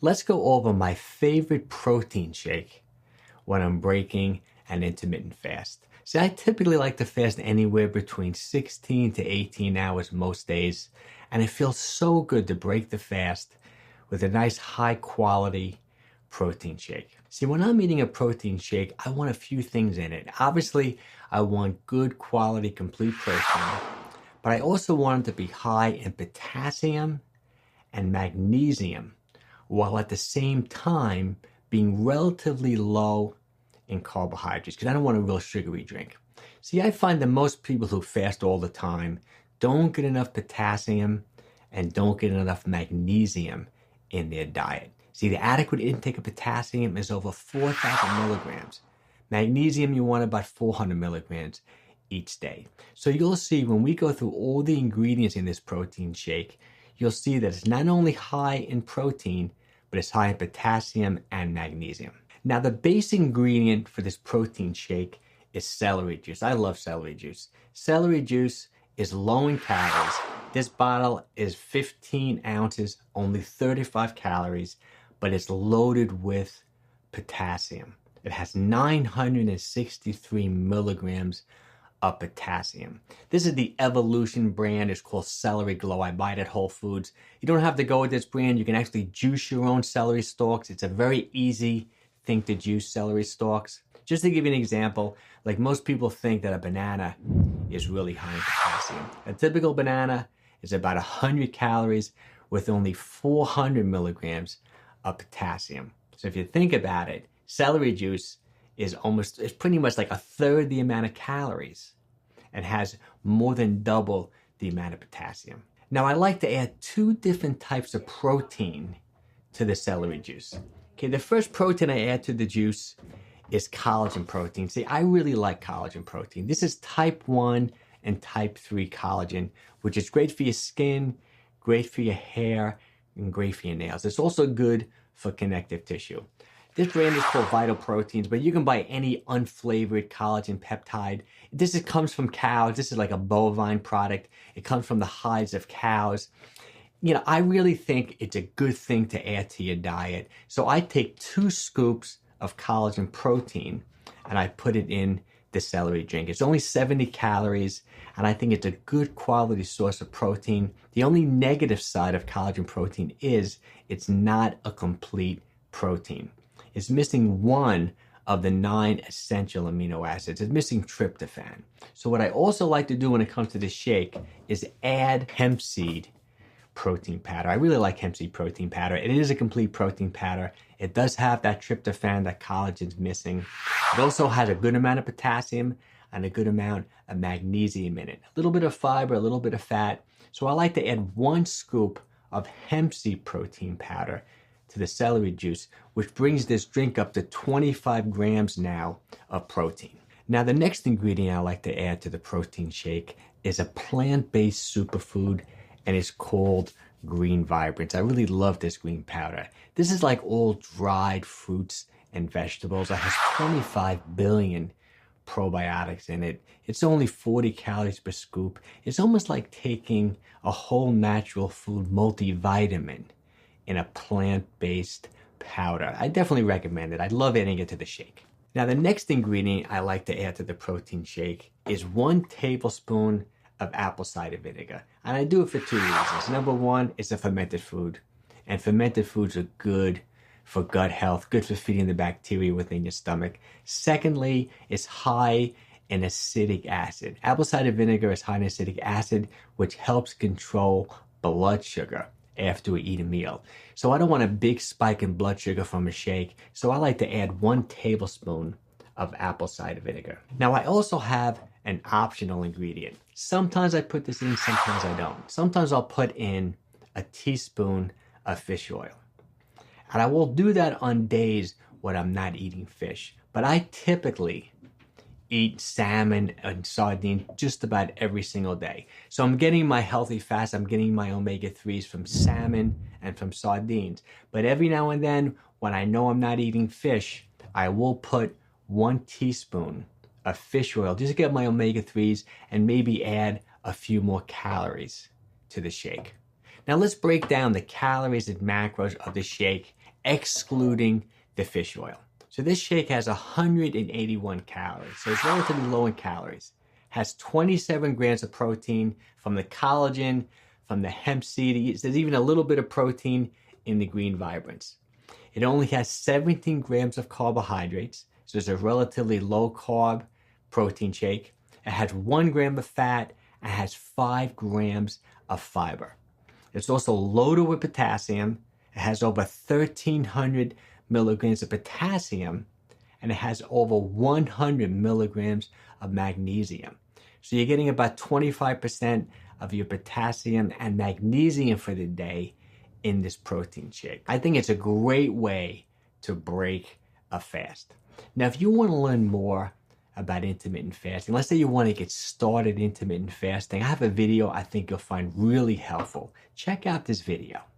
let's go over my favorite protein shake when I'm breaking an intermittent fast. See, I typically like to fast anywhere between 16 to 18 hours most days, and it feels so good to break the fast with a nice high quality protein shake. See, when I'm eating a protein shake, I want a few things in it. Obviously, I want good quality complete protein, but I also want it to be high in potassium and magnesium, while at the same time being relatively low in carbohydrates, because I don't want a real sugary drink. See, I find that most people who fast all the time don't get enough potassium and don't get enough magnesium in their diet. See, the adequate intake of potassium is over 4,000 milligrams. Magnesium, you want about 400 milligrams each day. So you'll see when we go through all the ingredients in this protein shake, you'll see that it's not only high in protein, but it's high in potassium and magnesium. Now, the base ingredient for this protein shake is celery juice. I love celery juice. Celery juice is low in calories. This bottle is 15 ounces, only 35 calories, but it's loaded with potassium. It has 963 milligrams of potassium. This is the Evolution brand. It's called Celery Glow. I buy it at Whole Foods. You don't have to go with this brand. You can actually juice your own celery stalks. It's a very easy thing to juice celery stalks. Just to give you an example, like most people think that a banana is really high in potassium. A typical banana is about 100 calories with only 400 milligrams of potassium. So if you think about it, celery juice is pretty much like a third the amount of calories and has more than double the amount of potassium. Now, I like to add 2 different types of protein to the celery juice. Okay, the first protein I add to the juice is collagen protein. See, I really like collagen protein. This is type 1 and type 3 collagen, which is great for your skin, great for your hair, and great for your nails. It's also good for connective tissue. This brand is called Vital Proteins, but you can buy any unflavored collagen peptide. This comes from cows. This is like a bovine product. It comes from the hides of cows. You know, I really think it's a good thing to add to your diet. So I take 2 scoops of collagen protein and I put it in the celery drink. It's only 70 calories, and I think it's a good quality source of protein. The only negative side of collagen protein is it's not a complete protein. It's missing 1 of the 9 essential amino acids. It's missing tryptophan. So what I also like to do when it comes to this shake is add hemp seed protein powder. I really like hemp seed protein powder. It is a complete protein powder. It does have that tryptophan that collagen's missing. It also has a good amount of potassium and a good amount of magnesium in it. A little bit of fiber, a little bit of fat. So I like to add 1 scoop of hemp seed protein powder to the celery juice, which brings this drink up to 25 grams now of protein. Now, the next ingredient I like to add to the protein shake is a plant-based superfood, and it's called Green Vibrance. I really love this green powder. This is like all dried fruits and vegetables. It has 25 billion probiotics in it. It's only 40 calories per scoop. It's almost like taking a whole natural food multivitamin in a plant-based powder. I definitely recommend it. I love adding it to the shake. Now, the next ingredient I like to add to the protein shake is 1 tablespoon of apple cider vinegar. And I do it for 2 reasons. Number 1, it's a fermented food. And fermented foods are good for gut health, good for feeding the bacteria within your stomach. Secondly, it's high in acidic acid. Apple cider vinegar is high in acidic acid, which helps control blood sugar after we eat a meal. So I don't want a big spike in blood sugar from a shake. So I like to add 1 tablespoon of apple cider vinegar. Now, I also have an optional ingredient. Sometimes I put this in, sometimes I don't. Sometimes I'll put in a teaspoon of fish oil. And I will do that on days when I'm not eating fish. But I typically eat salmon and sardine just about every single day. So I'm getting my healthy fats, I'm getting my omega-3s from salmon and from sardines. But every now and then, when I know I'm not eating fish, I will put 1 teaspoon of fish oil just to get my omega-3s and maybe add a few more calories to the shake. Now let's break down the calories and macros of the shake excluding the fish oil. So this shake has 181 calories, so it's relatively low in calories. Has 27 grams of protein from the collagen, from the hemp seed. There's even a little bit of protein in the green vibrants. It only has 17 grams of carbohydrates, so it's a relatively low carb protein shake. It has 1 gram of fat and has 5 grams of fiber. It's also loaded with potassium. It has over 1,300 milligrams of potassium, and it has over 100 milligrams of magnesium. So you're getting about 25% of your potassium and magnesium for the day in this protein shake. I think it's a great way to break a fast. Now, if you want to learn more about intermittent fasting, let's say you want to get started intermittent fasting, I have a video I think you'll find really helpful. Check out this video.